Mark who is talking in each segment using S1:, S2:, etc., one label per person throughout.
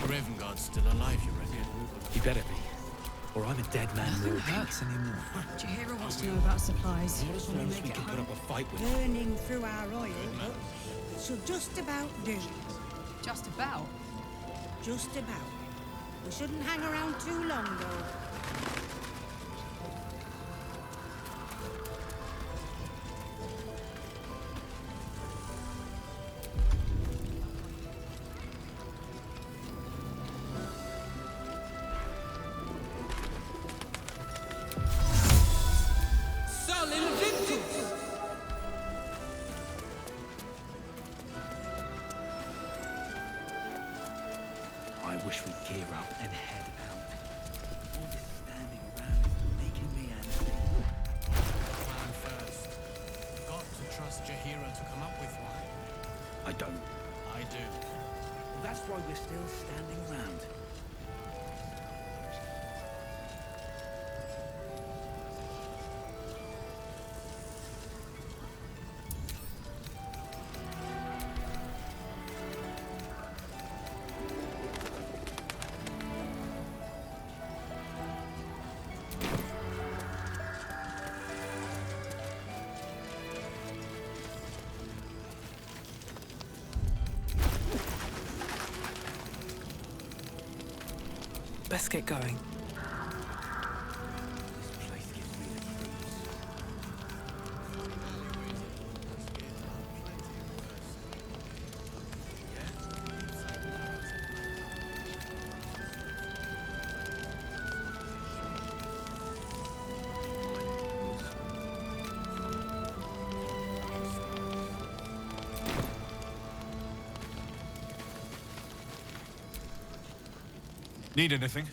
S1: Raven Guard's still alive, you reckon?
S2: He better be. Or I'm a dead man
S3: Nothing
S2: walking.
S3: hurts anymore.
S4: Jahira wants to know about supplies.
S2: Not as
S4: When
S2: long
S4: we
S2: as we
S4: make it
S2: can put
S4: home.
S2: up a fight with
S5: Burning through our oil, she'll just about do.
S4: Just about.
S5: Just about. We shouldn't hang around too long, though.
S2: I wish we'd gear up and head out. All this standing around is making me angry.
S1: Plan first. Got to trust Jahira to come up with one.
S2: I don't.
S1: I do.
S2: That's why we're still standing around.
S3: Best get going.
S2: This place gives me the creeps.
S1: Need anything?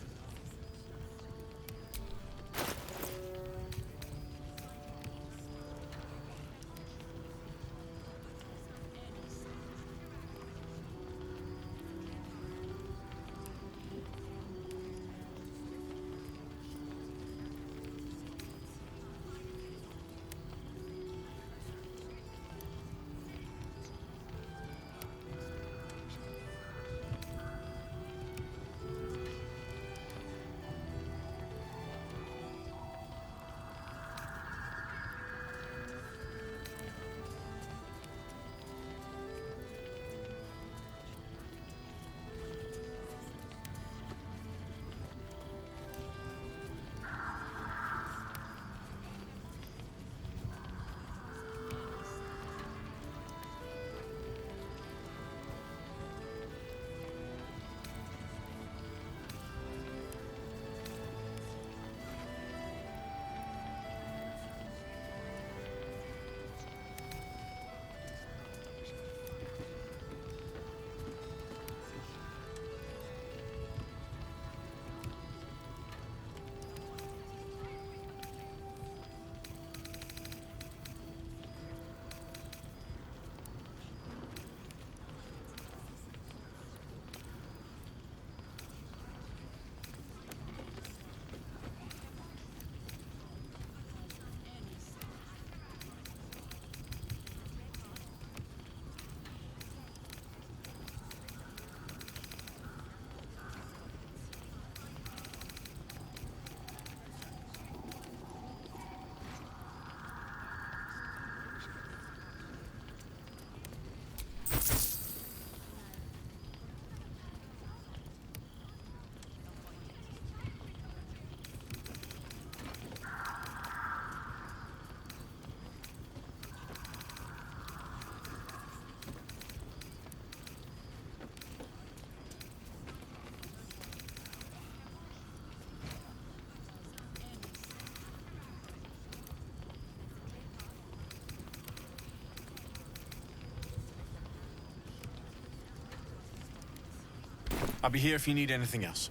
S1: I'll be here if you need anything else.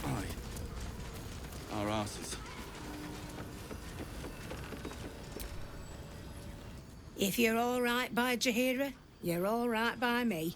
S2: Aye. Our asses.
S5: If you're all right by Jahira, You're all right by me.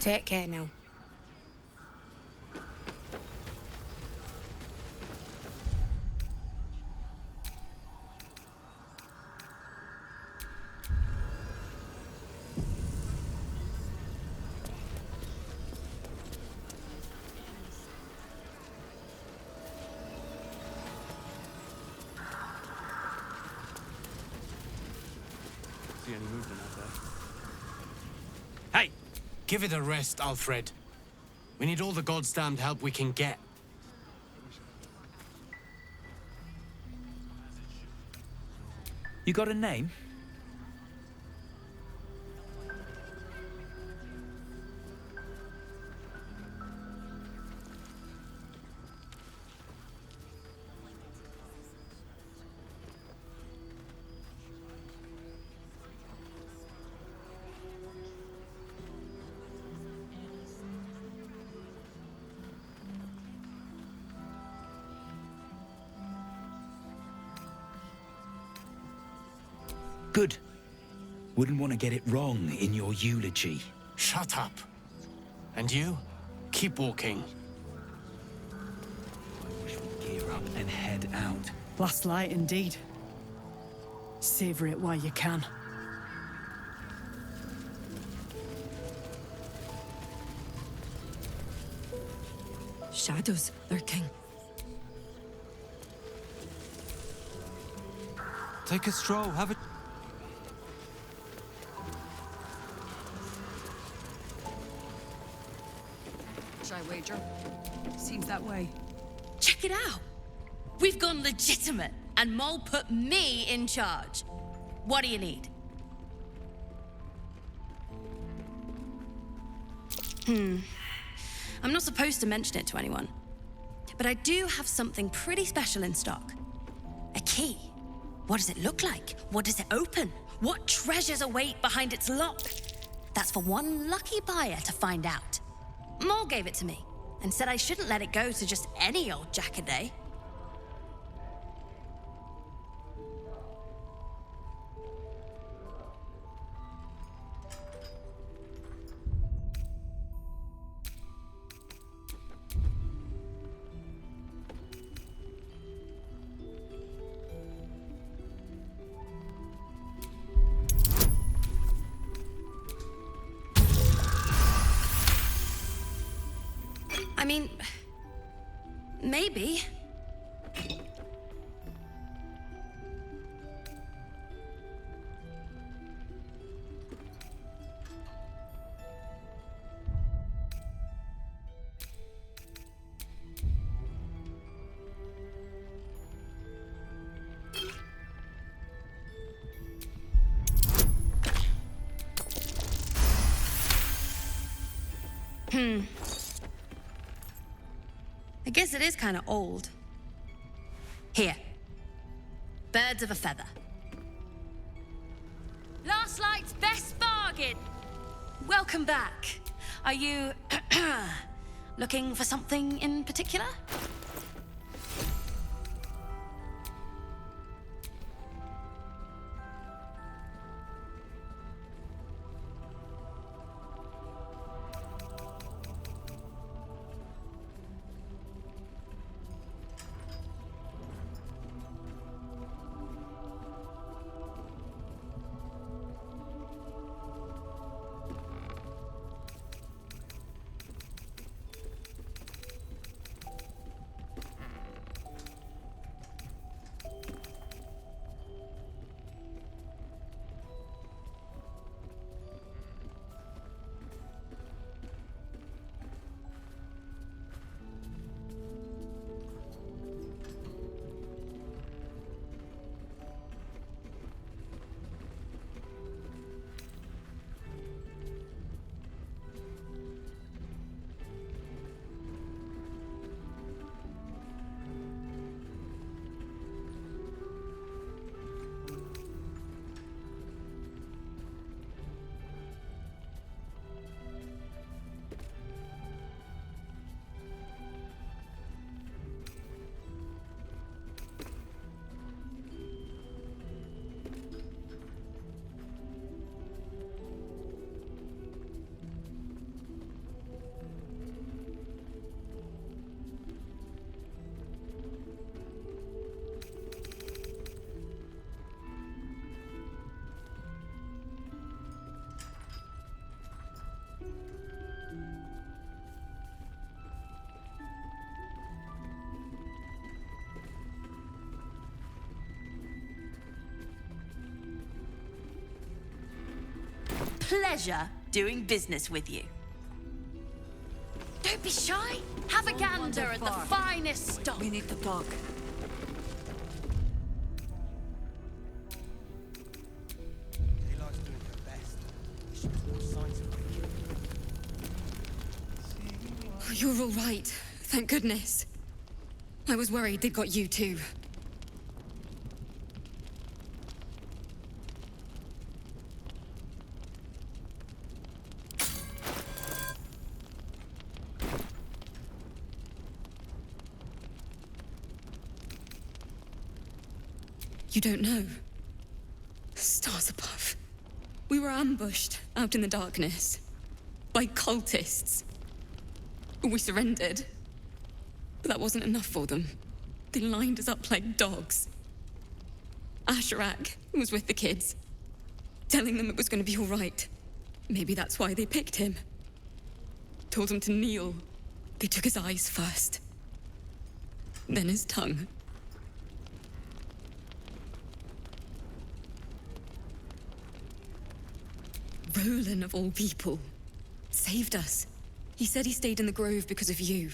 S5: Take care now.
S6: See any movement out there?
S1: Hey! Give it a rest, Alfred. We need all the god's damned help we can get.
S2: You got a name? Good. Wouldn't want to get it wrong in your eulogy.
S1: Shut up. And you? Keep walking.
S2: I wish we'd gear up and head out.
S4: Last light indeed. Savor it while you can.
S7: Shadows lurking.
S6: Take a stroll, have a...
S4: Should I wager? Seems that way.
S7: Check it out. We've gone legitimate, and Mole put me in charge. What do you need? I'm not supposed to mention it to anyone, but I do have something pretty special in stock. A key. What does it look like? What does it open? What treasures await behind its lock? That's for one lucky buyer to find out. Mole gave it to me and said I shouldn't let it go to just any old jackaday. I mean, maybe. I guess it is kind of old. Here. Birds of a feather. Last Light's best bargain! Welcome back. Are you looking for something in particular? pleasure doing business with you. Don't be shy. Have a gander at the finest stock.
S3: We need to talk.
S2: Daylight's doing her best. She shows more signs of weakening.
S8: Oh, you're all right. Thank goodness. I was worried they'd got you too. You don't know. Stars above. We were ambushed out in the darkness by cultists. We surrendered. But that wasn't enough for them. They lined us up like dogs. Asherak was with the kids, telling them it was going to be all right. Maybe that's why they picked him. Told him to kneel. They took his eyes first. Then his tongue. Roland, of all people, saved us. He said he stayed in the grove because of you.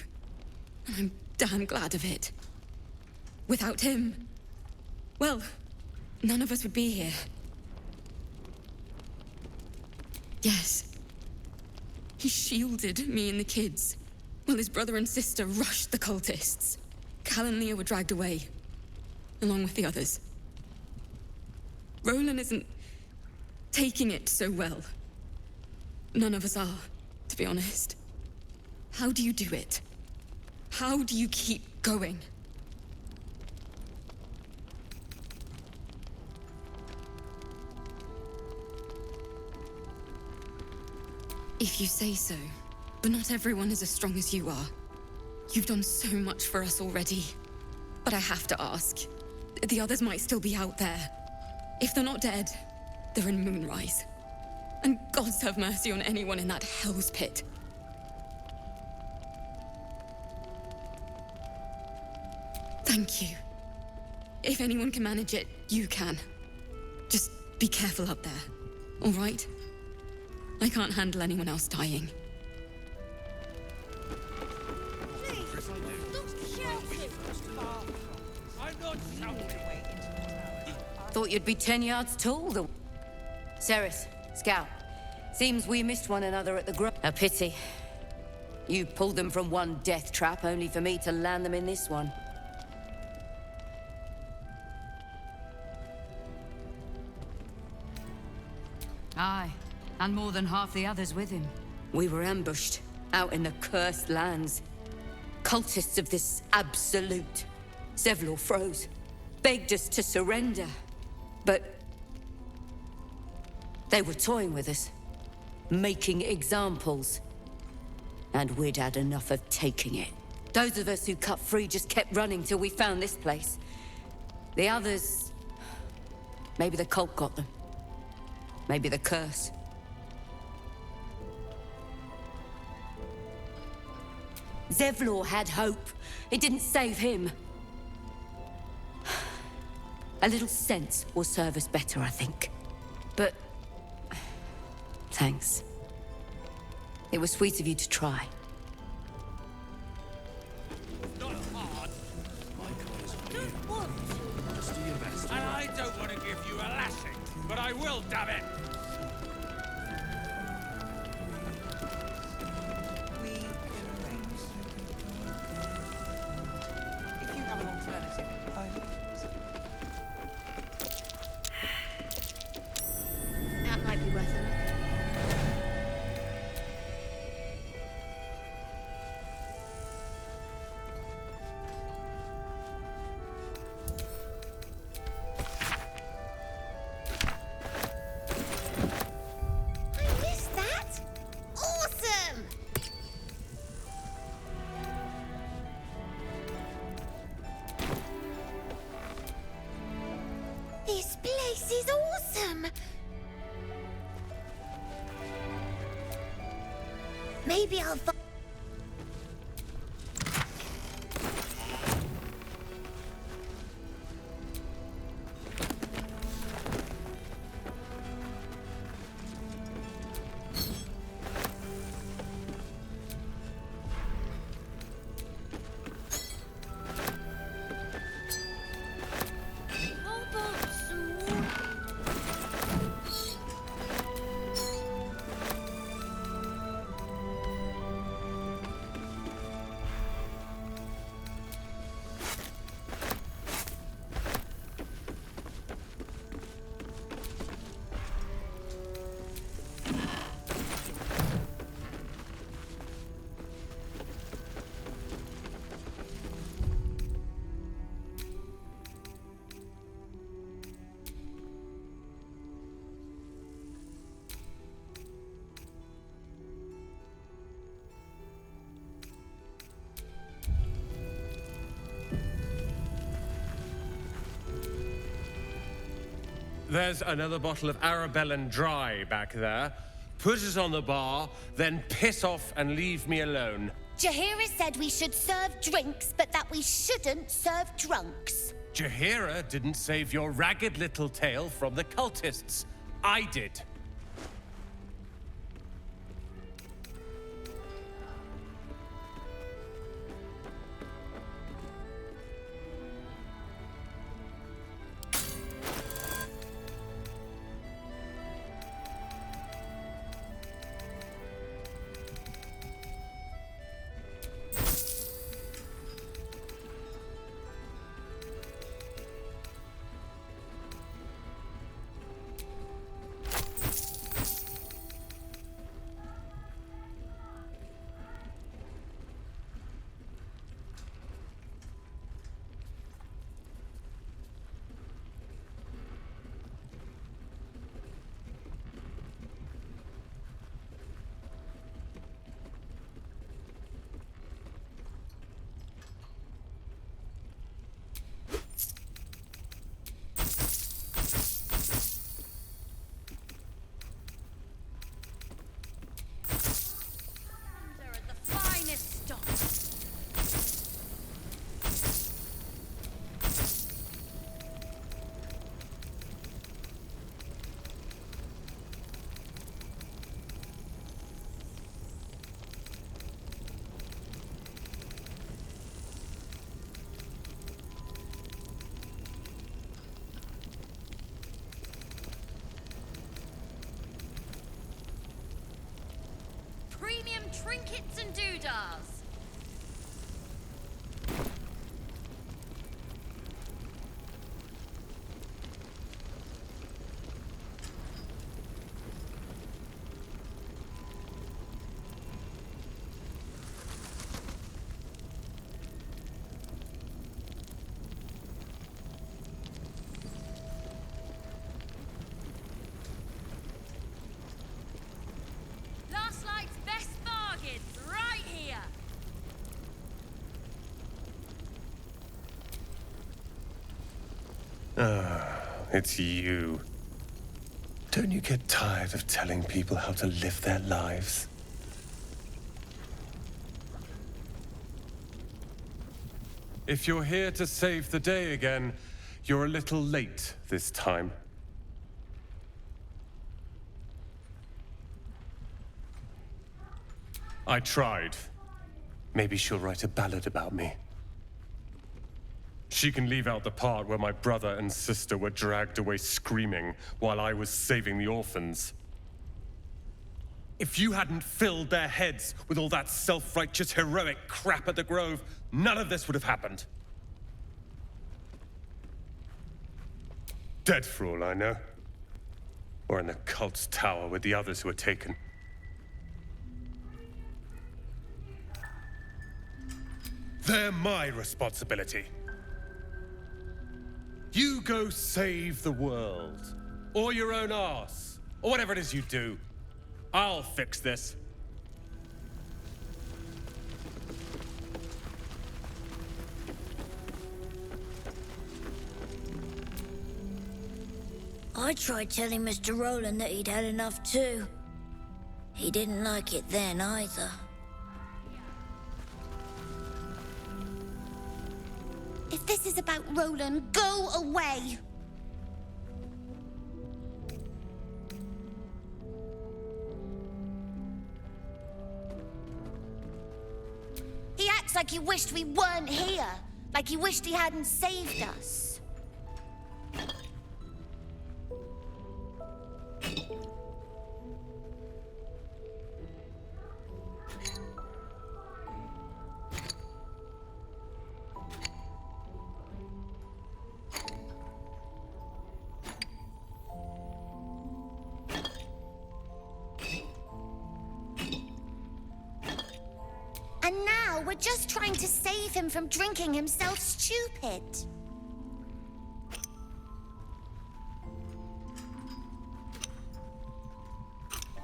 S8: And I'm damn glad of it. Without him, well, none of us would be here. Yes. He shielded me and the kids, while his brother and sister rushed the cultists. Cal and Leah were dragged away, along with the others. Roland isn't taking it so well. None of us are, to be honest. How do you do it? How do you keep going? If you say so, but not everyone is as strong as you are. You've done so much for us already. But I have to ask. The others might still be out there. If they're not dead, they're in Moonrise. And gods have mercy on anyone in that hell's pit. Thank you. If anyone can manage it, you can. Just be careful up there, all right? I can't handle anyone else dying.
S9: Thought you'd be 10 yards tall, though. Ceres, Scout. Seems we missed one another at the grove. A pity. You pulled them from one death trap, only for me to land them in this one.
S10: Aye, and more than half the others with him.
S9: We were ambushed, out in the cursed lands. Cultists of this absolute. Zevlor froze, begged us to surrender. But they were toying with us, making examples. And we'd had enough of taking it. Those of us who cut free just kept running till we found this place. The others... maybe the cult got them. Maybe the curse. Zevlor had hope. It didn't save him. A little sense will serve us better, I think. But... thanks. It was sweet of you to try.
S2: Not hard. My God is on you. Just do your best. And I don't want to give you a lashing, but I will, damn it!
S5: We can arrange. If you have an alternative.
S7: That might be worth it.
S11: I missed that! Awesome! This place is awesome! Maybe I'll find...
S12: There's another bottle of Arabellan Dry back there. Put it on the bar, then piss off and leave me alone.
S11: Jaheira said we should serve drinks, but that we shouldn't serve drunks.
S12: Jaheira didn't save your ragged little tail from the cultists. I did.
S7: Premium trinkets and doodahs. Last night's best bargains right here.
S12: It's you. Don't you get tired of telling people how to live their lives? If you're here to save the day again, you're a little late this time. I tried. Maybe she'll write a ballad about me. She can leave out the part where my brother and sister were dragged away screaming while I was saving the orphans. If you hadn't filled their heads with all that self-righteous, heroic crap at the Grove, none of this would have happened. Dead for all I know. Or in the cult's tower with the others who were taken. They're my responsibility. You go save the world. Or your own arse. Or whatever it is you do. I'll fix this.
S11: I tried telling Mr. Roland that he'd had enough too. He didn't like it then either.
S5: If this is about Roland, go away! He acts like he wished we weren't here. Like he wished he hadn't saved us. And now we're just trying to save him from drinking himself stupid.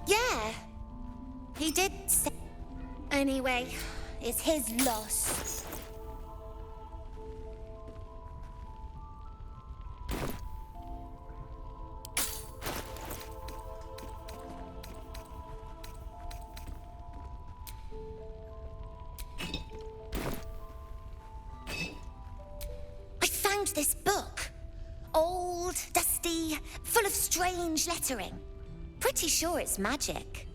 S5: Yeah, he did say. Anyway, it's his loss. dusty, full of strange lettering. Pretty sure it's magic.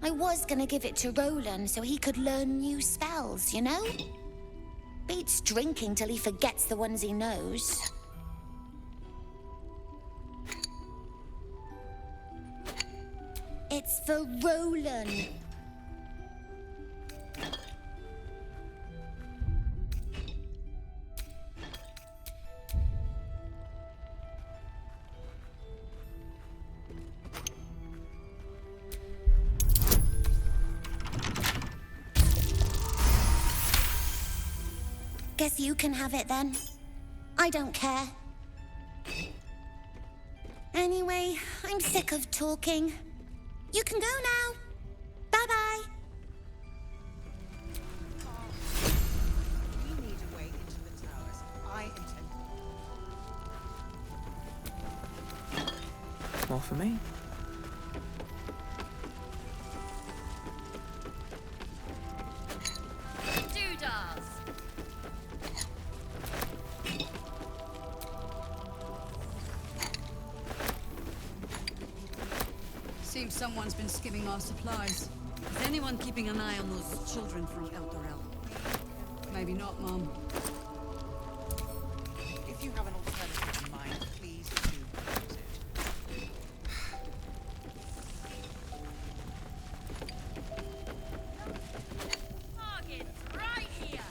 S5: I was gonna give it to Roland so he could learn new spells, you know? Beats drinking till he forgets the ones he knows. It's for Roland. Guess you can have it then. I don't care. Anyway, I'm sick of talking. You can go now. Bye-bye.
S13: We need a way into the towers. I intend.
S3: More for me.
S7: Doodars.
S10: Seems someone's been skimming our supplies. Is anyone keeping an eye on those children from Eldorel? Maybe not, Mom.
S13: If you have an alternative in mind, please do use it.
S7: Target's right here.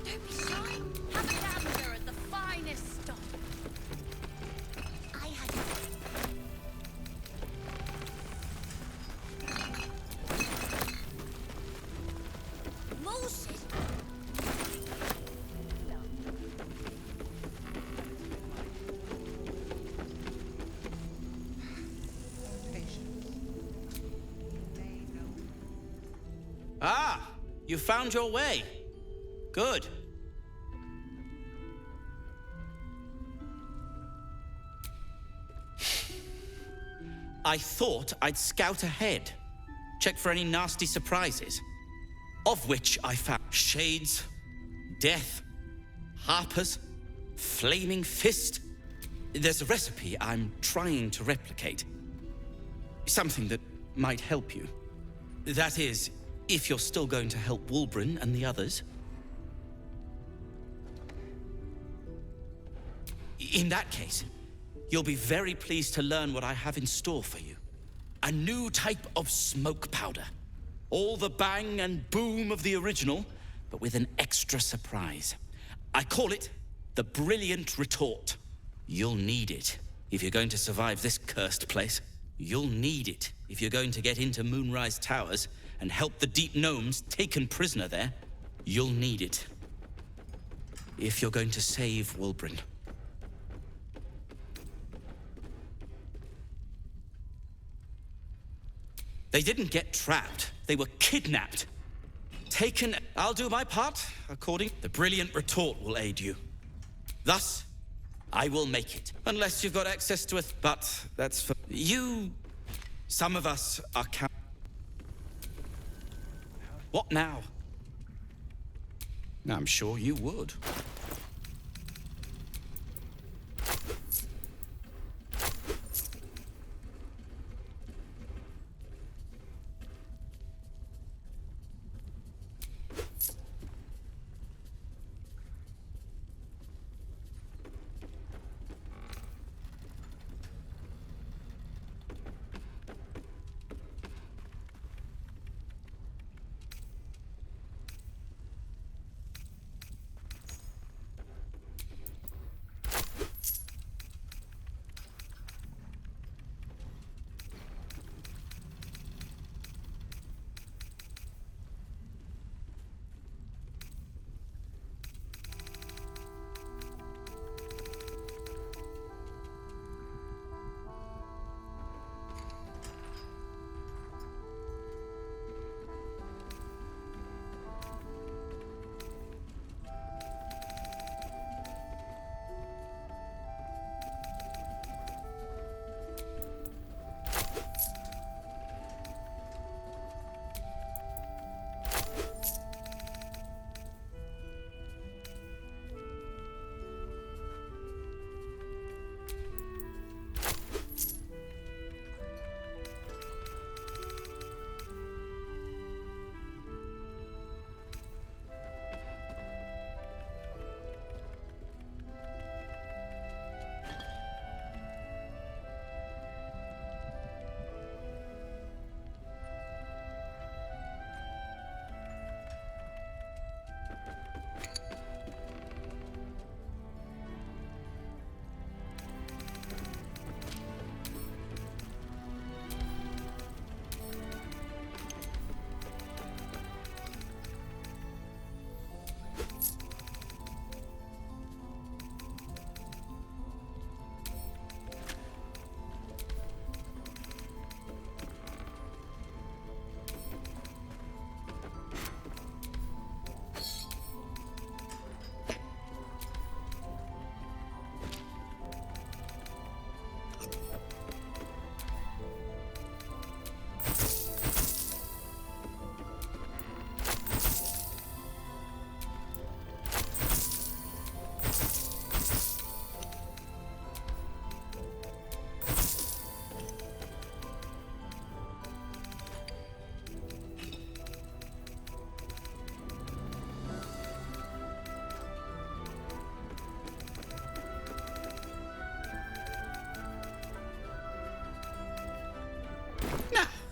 S7: Don't be shy. Have a gander at the finest stuff.
S5: I had
S7: Bullshit.
S14: Ah, you found your way. Good. I thought I'd scout ahead, check for any nasty surprises, of which I found shades, death, harpers, flaming fist. There's a recipe I'm trying to replicate. Something that might help you. That is, if you're still going to help Wulbren and the others. In that case, you'll be very pleased to learn what I have in store for you. A new type of smoke powder. All the bang and boom of the original, but with an extra surprise. I call it the Brilliant Retort. You'll need it if you're going to survive this cursed place. You'll need it if you're going to get into Moonrise Towers and help the Deep Gnomes taken prisoner there. You'll need it if you're going to save Wulbren. They didn't get trapped. They were kidnapped. Taken. I'll do my part, according. The Brilliant Retort will aid you. Thus, I will make it. Unless you've got access to it. But that's for you. Some of us are What now? I'm sure you would.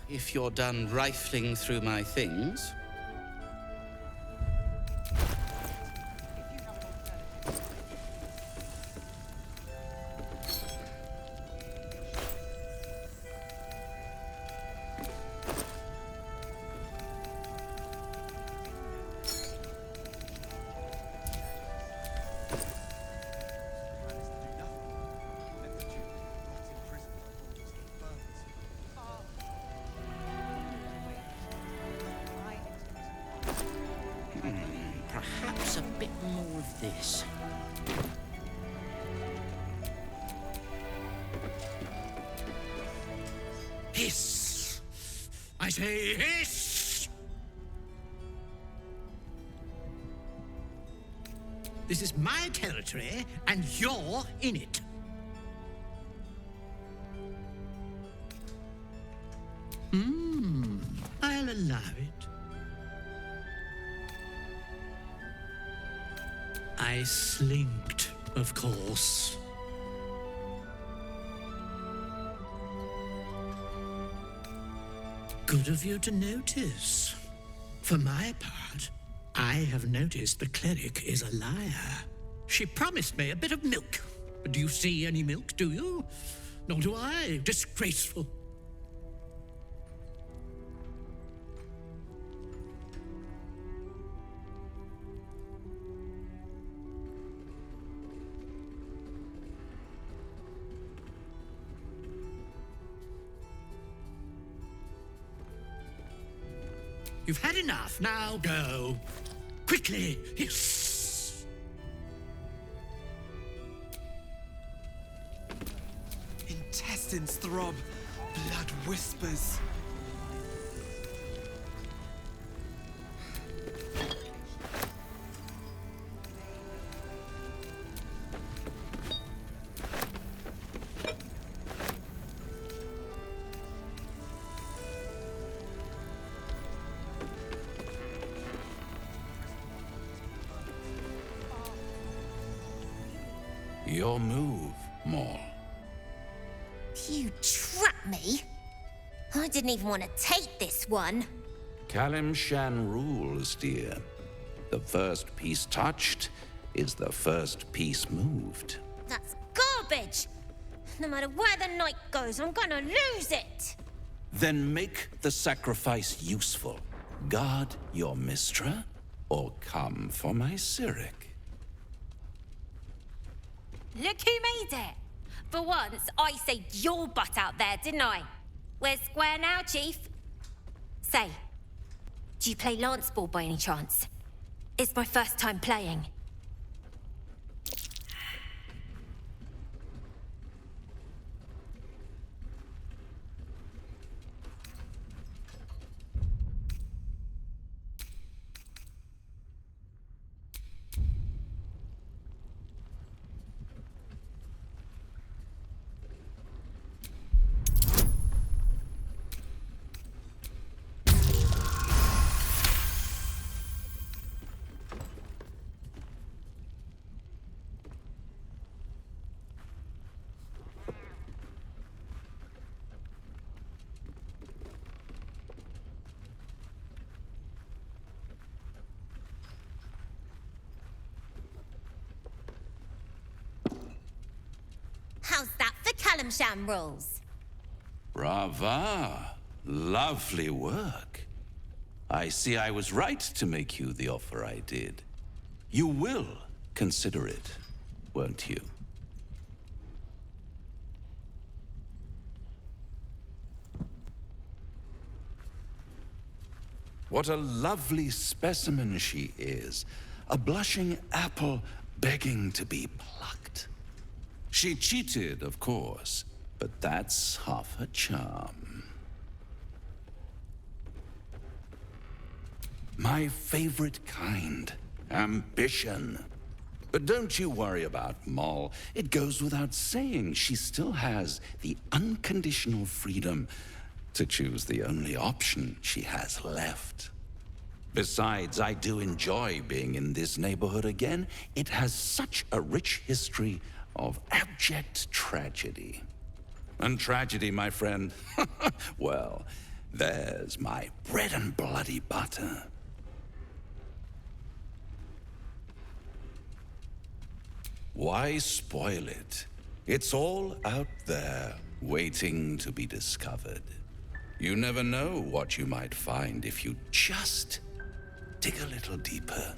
S14: if you're done rifling through my things. Perhaps a bit more of this.
S2: Hiss! I say hiss! This is my territory, and you're in it. I'll allow it. I slinked, of course. Good of you to notice. For my part, I have noticed the cleric is a liar. She promised me a bit of milk. But do you see any milk, do you? Nor do I. Disgraceful. You've had enough. Now go. Quickly. Hiss.
S6: Intestines throb. Blood whispers.
S15: Your move, Maul.
S5: You trapped me? I didn't even want to take this one.
S15: Kalimshan rules, dear. The first piece touched is the first piece moved.
S5: That's garbage! No matter where the night goes, I'm gonna lose it!
S15: Then make the sacrifice useful. Guard your Mistra, or come for my Cyric.
S5: Look who made it! For once, I saved your butt out there, didn't I? We're square now, Chief. Say, do you play lance ball by any chance? It's my first time playing. How's that for Kalimshan rules?
S15: Brava. Lovely work. I see I was right to make you the offer I did. You will consider it, won't you? What a lovely specimen she is. A blushing apple begging to be plucked. She cheated, of course, but that's half her charm. My favorite kind, ambition. But don't you worry about Moll. It goes without saying she still has the unconditional freedom to choose the only option she has left. Besides, I do enjoy being in this neighborhood again. It has such a rich history of abject tragedy. And tragedy, my friend, well, There's my bread and bloody butter. Why spoil it? It's all out there, waiting to be discovered. You never know what you might find if you just dig a little deeper.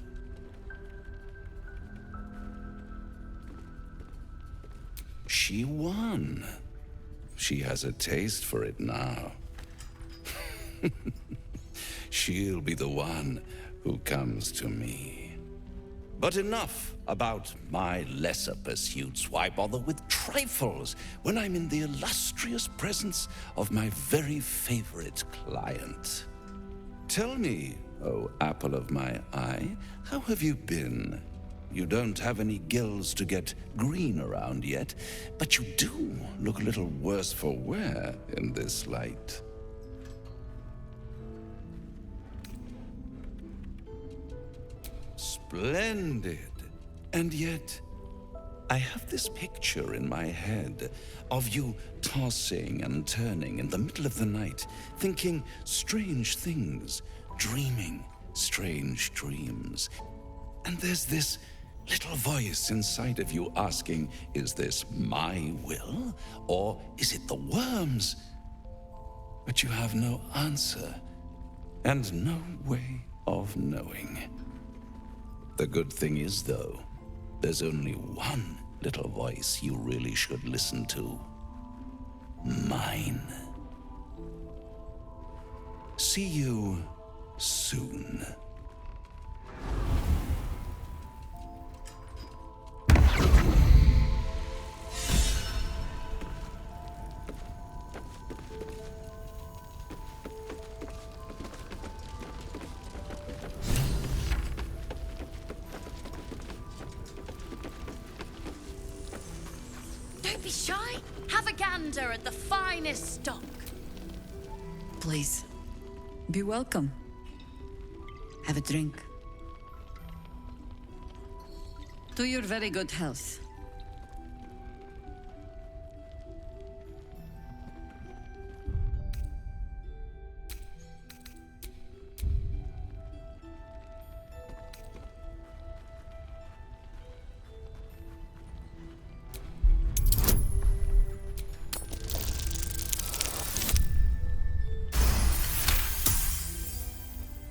S15: She won. She has a taste for it now. She'll be the one who comes to me. But enough about my lesser pursuits. Why bother with trifles when I'm in the illustrious presence of my very favorite client? Tell me, oh apple of my eye, how have you been? You don't have any gills to get green around yet, but you do look a little worse for wear in this light. Splendid. And yet, I have this picture in my head of you tossing and turning in the middle of the night, thinking strange things, dreaming strange dreams. And there's this little voice inside of you asking, is this my will, or is it the worm's? But you have no answer, and no way of knowing. The good thing is, though, there's only one little voice you really should listen to. Mine. See you soon.
S7: Don't be shy. Have a gander at the finest stock.
S10: Please, be welcome. Have a drink. To your very good health.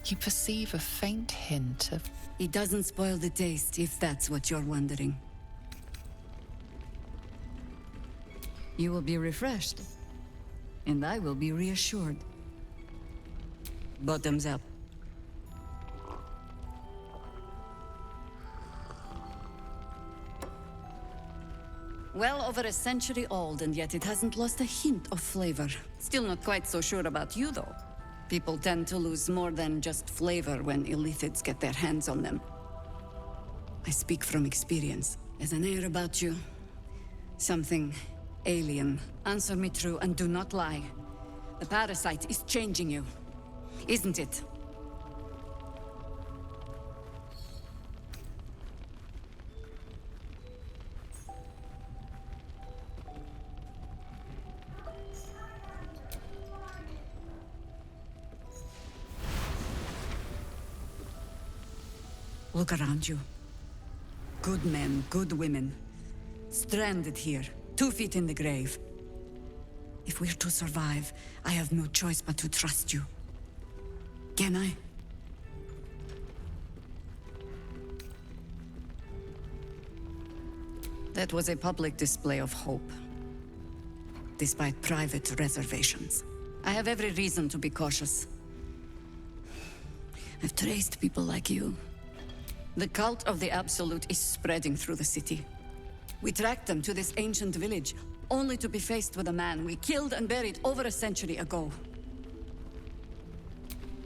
S3: You perceive a faint hint of...
S10: It doesn't spoil the taste, if that's what you're wondering. You will be refreshed, and I will be reassured. Bottoms up. Well over a century old, and yet it hasn't lost a hint of flavor. Still not quite so sure about you, though. People tend to lose more than just flavor when illithids get their hands on them. I speak from experience. There's an air about you. Something alien. Answer me true and do not lie. The parasite is changing you, isn't it? Look around you. Good men, good women. Stranded here, 2 feet in the grave. If we're to survive, I have no choice but to trust you. Can I? That was a public display of hope, despite private reservations. I have every reason to be cautious. I've traced people like you. The cult of the Absolute is spreading through the city. We tracked them to this ancient village, only to be faced with a man we killed and buried over a century ago.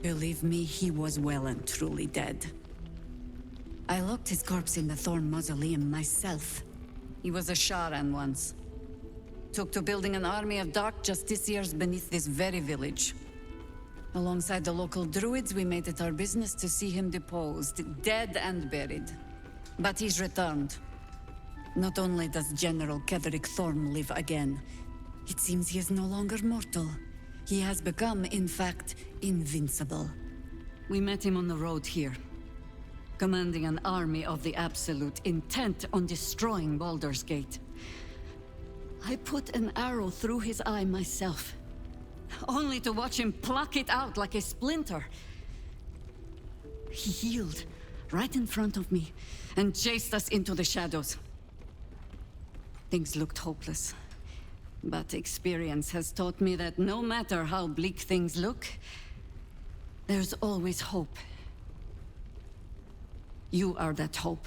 S10: Believe me, he was well and truly dead. I locked his corpse in the Thorn Mausoleum myself. He was a Sharan once. Took to building an army of dark justiciars beneath this very village. Alongside the local druids, we made it our business to see him deposed, dead and buried. But he's returned. Not only does General Ketheric Thorm live again, it seems he is no longer mortal. He has become, in fact, invincible. We met him on the road here, commanding an army of the Absolute, intent on destroying Baldur's Gate. I put an arrow through his eye myself, only to watch him pluck it out like a splinter. He healed right in front of me and chased us into the shadows. Things looked hopeless, but experience has taught me that no matter how bleak things look, there's always hope. You are that hope.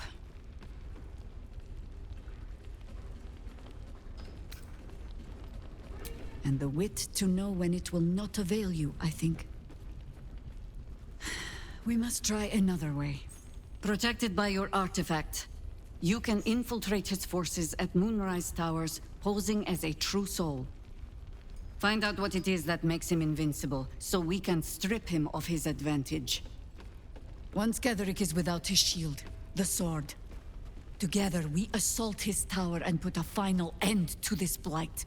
S10: And the wit to know when it will not avail you, I think. We must try another way. Protected by your artifact, you can infiltrate his forces at Moonrise Towers, posing as a true soul. Find out what it is that makes him invincible, so we can strip him of his advantage. Once Ketheric is without his shield, the sword, together we assault his tower and put a final end to this blight.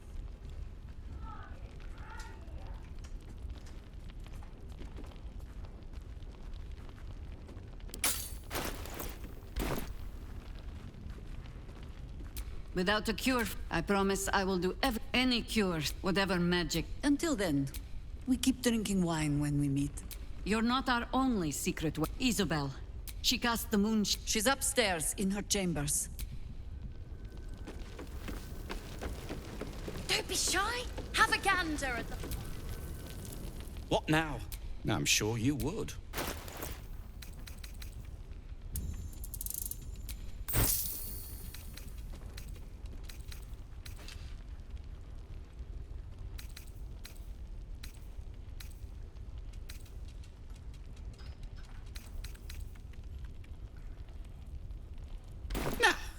S10: Without a cure, I promise I will do any cure, whatever magic. Until then, we keep drinking wine when we meet. You're not our only secret Isabel. She cast the moon. She's upstairs in her chambers.
S7: Don't be shy. Have a gander at the...
S14: What now? I'm sure you would.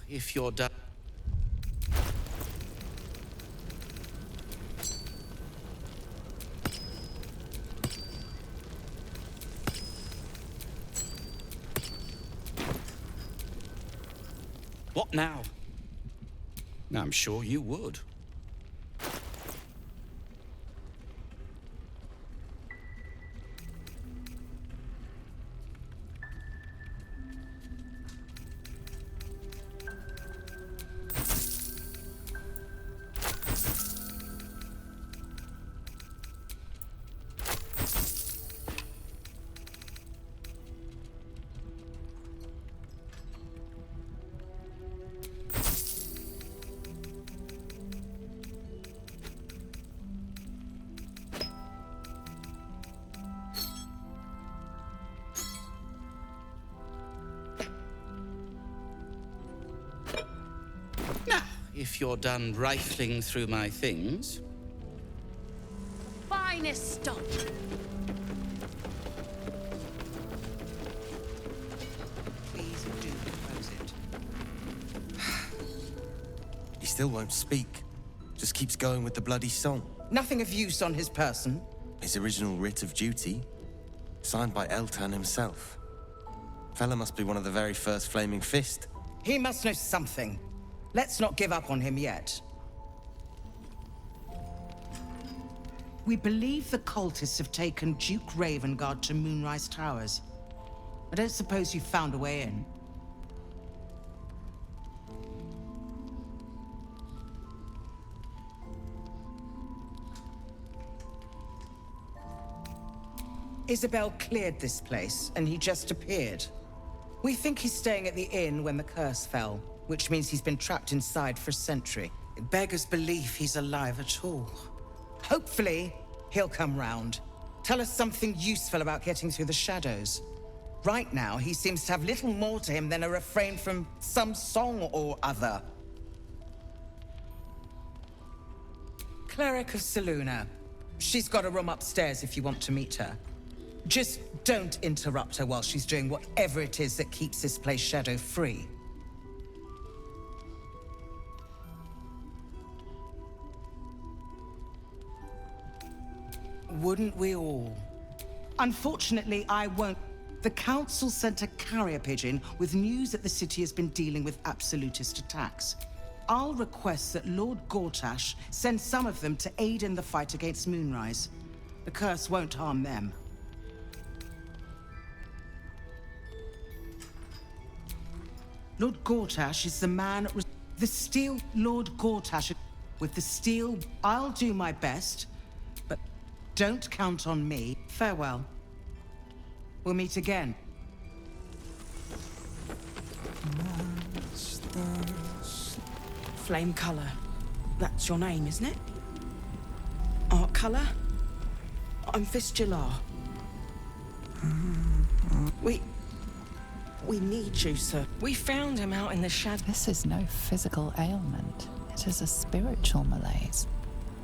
S14: If you're done. What now? I'm sure you would. If you're done rifling through my things.
S7: Finest stock.
S13: Please do close it.
S16: He still won't speak. Just keeps going with the bloody song.
S17: Nothing of use on his person.
S16: His original writ of duty, signed by Eltan himself. Fella must be one of the very first Flaming Fist.
S17: He must know something. Let's not give up on him yet. We believe the cultists have taken Duke Ravengard to Moonrise Towers. I don't suppose you found a way in. Isabel cleared this place, and he just appeared. We think he's staying at the inn when the curse fell, which means he's been trapped inside for a century. It beggars belief he's alive at all. Hopefully, he'll come round. Tell us something useful about getting through the shadows. Right now, he seems to have little more to him than a refrain from some song or other. Cleric of Selûne. She's got a room upstairs if you want to meet her. Just don't interrupt her while she's doing whatever it is that keeps this place shadow-free. Wouldn't we all? Unfortunately, I won't. The Council sent a carrier pigeon with news that the city has been dealing with absolutist attacks. I'll request that Lord Gortash send some of them to aid in the fight against Moonrise. The curse won't harm them. Lord Gortash is the man... The steel... Lord Gortash... With the steel, I'll do my best, but don't count on me. Farewell. We'll meet again. Flame Color. That's your name, isn't it? Art Color? I'm Fistular. We need you, sir. We found him out in the shadow.
S3: This is no physical ailment. It is a spiritual malaise.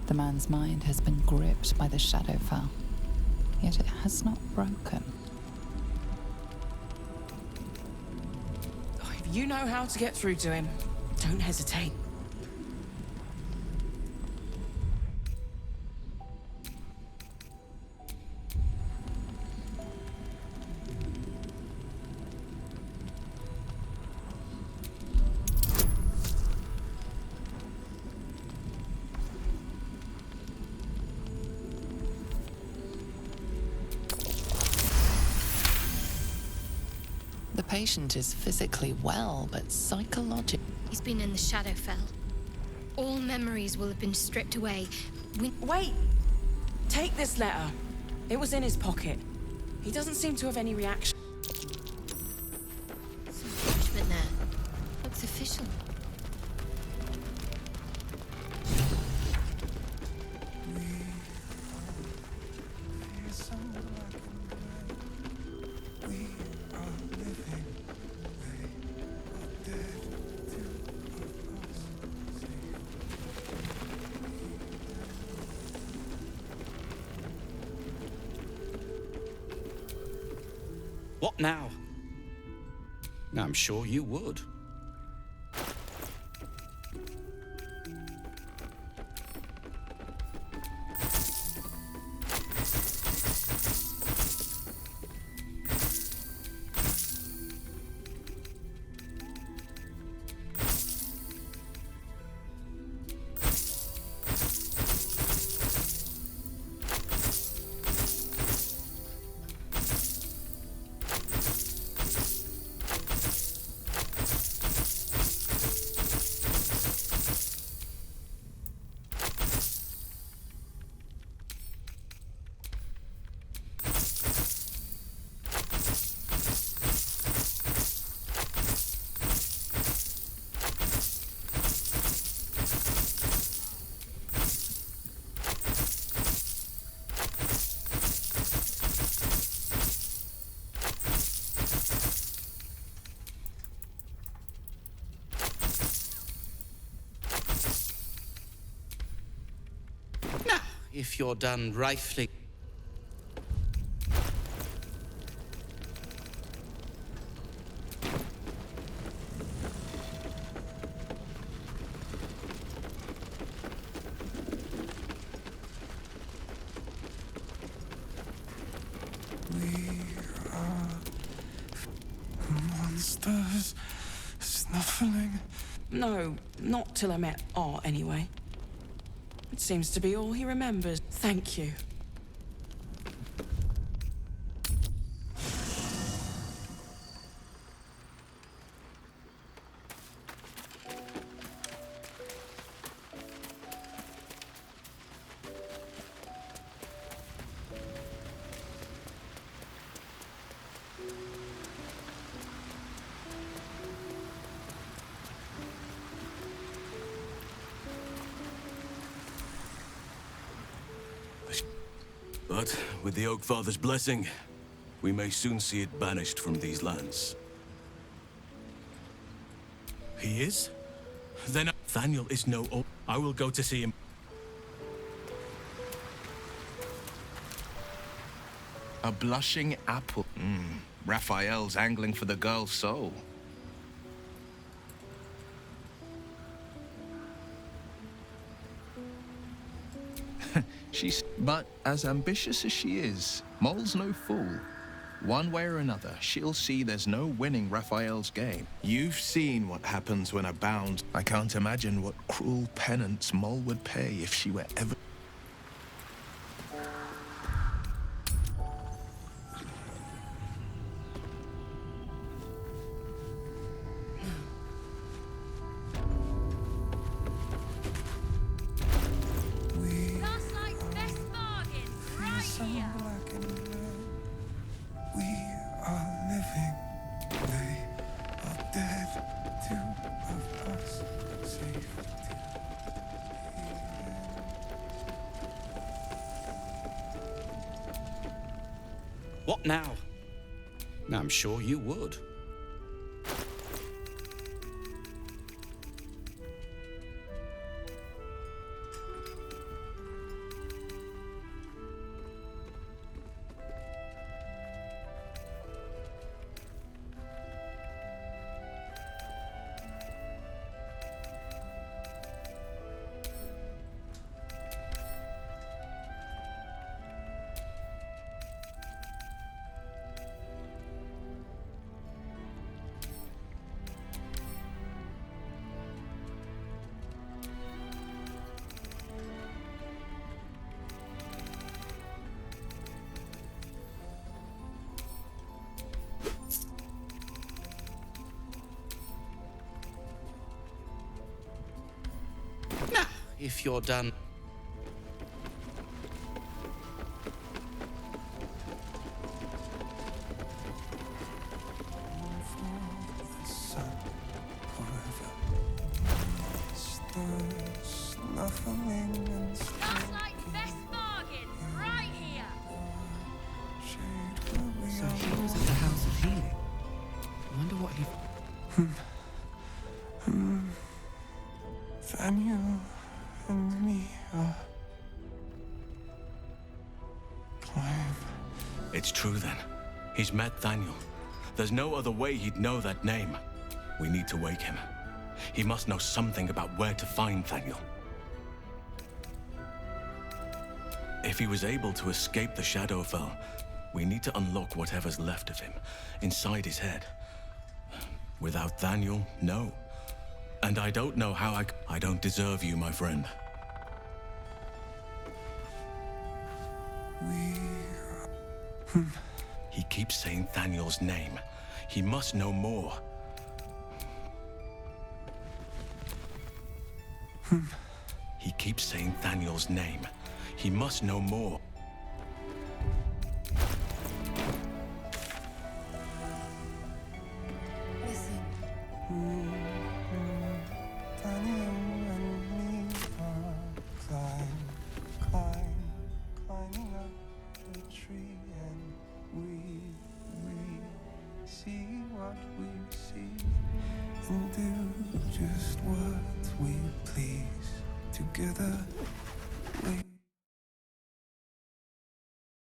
S3: The man's mind has been gripped by the Shadowfell, yet it has not broken.
S17: If you know how to get through to him, don't hesitate.
S3: The patient is physically well, but psychologically...
S18: He's been in the Shadowfell. All memories will have been stripped away.
S17: Wait! Take this letter. It was in his pocket. He doesn't seem to have any reaction.
S18: Some parchment there. Looks official.
S14: What now?
S19: I'm sure you would.
S14: If you're done rifling...
S6: Monsters snuffling.
S17: No, not till I met Art, anyway. It seems to be all he remembers. Thank you.
S20: But with the Oak Father's blessing, we may soon see it banished from these lands.
S1: He is? Then Nathaniel is no oak. I will go to see him.
S21: A blushing apple. Raphael's angling for the girl's soul. But as ambitious as she is, Moll's no fool. One way or another, she'll see there's no winning Raphael's game. You've seen what happens when a bound. I can't imagine what cruel penance Moll would pay if she were ever...
S14: What now?
S19: I'm sure you would.
S14: Now, if you're done.
S17: So he was at the House of Healing. I wonder what he...
S6: Daniel and me are... Climb.
S20: It's true then. He's met Daniel. There's no other way he'd know that name. We need to wake him. He must know something about where to find Daniel. If he was able to escape the Shadowfell, we need to unlock whatever's left of him, inside his head. Without Daniel, no. And I don't know how I don't deserve you, my friend. He keeps saying Daniel's name. He must know more. He keeps saying Daniel's name. He must know more.
S8: Listen.
S6: Daniel and me are climbing up the tree, and we see what we see, and do just what we please. Together